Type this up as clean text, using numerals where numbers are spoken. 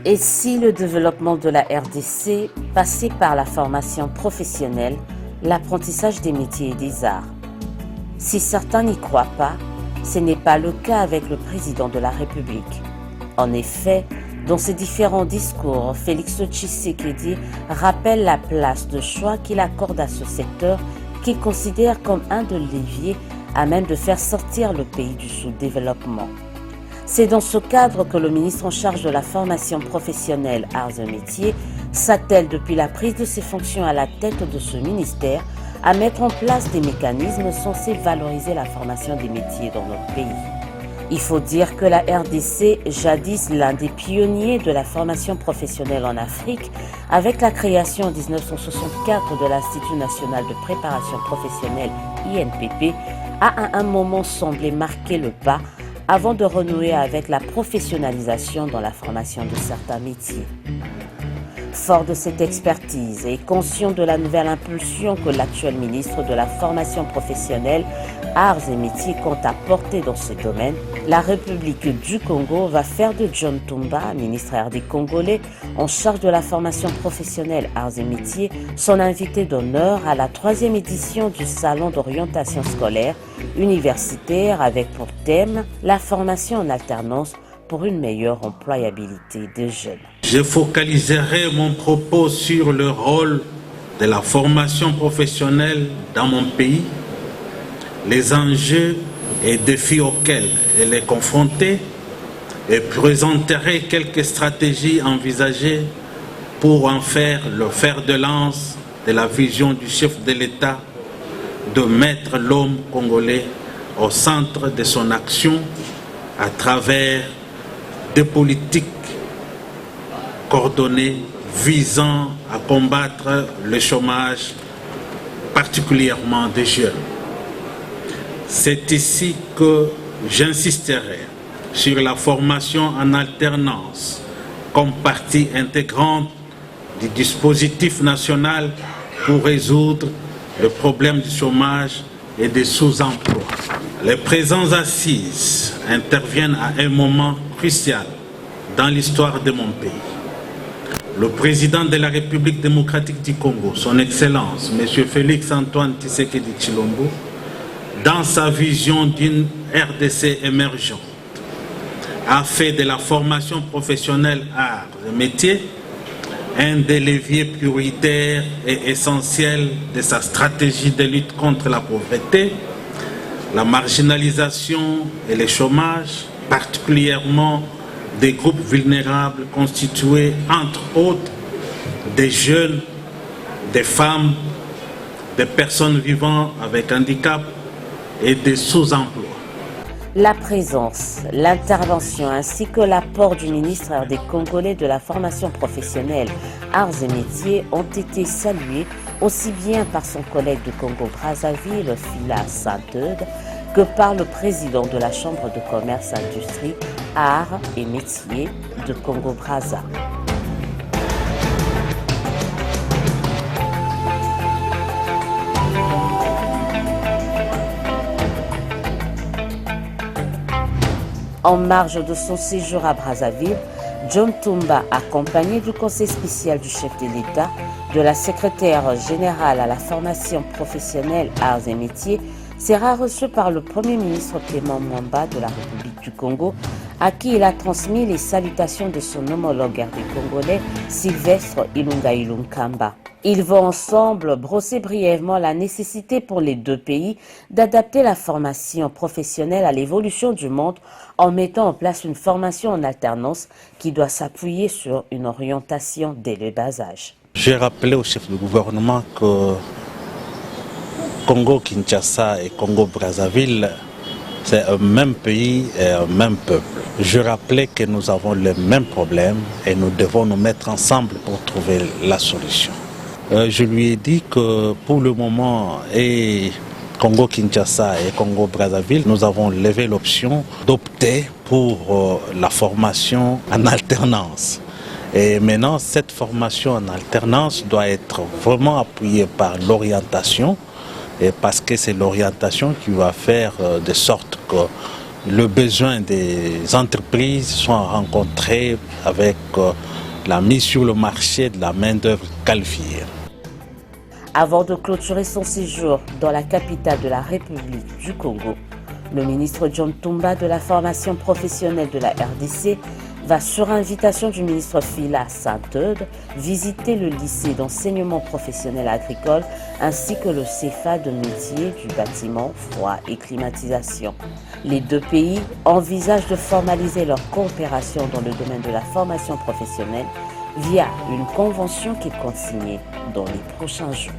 Et si le développement de la RDC passait par la formation professionnelle, l'apprentissage des métiers et des arts? Si certains n'y croient pas, ce n'est pas le cas avec le président de la République. En effet, dans ses différents discours, Félix Tshisekedi rappelle la place de choix qu'il accorde à ce secteur qu'il considère comme un des leviers à même de faire sortir le pays du sous-développement. C'est dans ce cadre que le ministre en charge de la formation professionnelle Arts et Métiers s'attelle depuis la prise de ses fonctions à la tête de ce ministère à mettre en place des mécanismes censés valoriser la formation des métiers dans notre pays. Il faut dire que la RDC, jadis l'un des pionniers de la formation professionnelle en Afrique, avec la création en 1964 de l'Institut national de préparation professionnelle INPP, a à un moment semblé marquer le pas avant de renouer avec la professionnalisation dans la formation de certains métiers. Fort de cette expertise et conscient de la nouvelle impulsion que l'actuel ministre de la formation professionnelle, Arts et Métiers compte apporter dans ce domaine, la République du Congo va faire de John Tumba, ministre RD congolais en charge de la formation professionnelle Arts et Métiers, son invité d'honneur à la 3e édition du Salon d'orientation scolaire universitaire avec pour thème la formation en alternance pour une meilleure employabilité des jeunes. Je focaliserai mon propos sur le rôle de la formation professionnelle dans mon pays, les enjeux et défis auxquels elle est confrontée et présenterai quelques stratégies envisagées pour en faire le fer de lance de la vision du chef de l'État de mettre l'homme congolais au centre de son action à travers des politiques coordonnées visant à combattre le chômage, particulièrement des jeunes. C'est ici que j'insisterai sur la formation en alternance comme partie intégrante du dispositif national pour résoudre le problème du chômage et des sous-emplois. Les présentes assises interviennent à un moment crucial dans l'histoire de mon pays. Le président de la République démocratique du Congo, son Excellence, M. Félix Antoine Tshisekedi Tshilombo, dans sa vision d'une RDC émergente, a fait de la formation professionnelle arts et métiers un des leviers prioritaires et essentiels de sa stratégie de lutte contre la pauvreté, la marginalisation et le chômage, particulièrement des groupes vulnérables constitués, entre autres, des jeunes, des femmes, des personnes vivant avec handicap et des sous-emplois. La présence, l'intervention ainsi que l'apport du ministre des Congolais de la formation professionnelle Arts et Métiers ont été salués aussi bien par son collègue de Congo-Brazzaville, Fila Saint-Eudes, que par le président de la Chambre de commerce, industrie, arts et métiers de Congo-Brazza. En marge de son séjour à Brazzaville, John Tumba, accompagné du conseil spécial du chef de l'État, de la secrétaire générale à la formation professionnelle Arts et Métiers, sera reçu par le Premier ministre Clément Mwamba de la République du Congo, à qui il a transmis les salutations de son homologue RD congolais Sylvestre Ilunga Ilunkamba. Ils vont ensemble brosser brièvement la nécessité pour les deux pays d'adapter la formation professionnelle à l'évolution du monde en mettant en place une formation en alternance qui doit s'appuyer sur une orientation dès le bas âge. J'ai rappelé au chef du gouvernement que Congo-Kinshasa et Congo-Brazzaville, c'est un même pays et un même peuple. Je rappelais que nous avons les mêmes problèmes et nous devons nous mettre ensemble pour trouver la solution. Je lui ai dit que pour le moment, et Congo-Kinshasa et Congo-Brazzaville, nous avons levé l'option d'opter pour la formation en alternance. Et maintenant, cette formation en alternance doit être vraiment appuyée par l'orientation, et parce que c'est l'orientation qui va faire de sorte que le besoin des entreprises soit rencontré avec la mise sur le marché de la main-d'œuvre qualifiée. Avant de clôturer son séjour dans la capitale de la République du Congo, le ministre John Tumba de la formation professionnelle de la RDC va, sur invitation du ministre Fila Saint-Eudes, visiter le lycée d'enseignement professionnel agricole ainsi que le CFA de métier du bâtiment, froid et climatisation. Les deux pays envisagent de formaliser leur coopération dans le domaine de la formation professionnelle via une convention qui est consignée dans les prochains jours.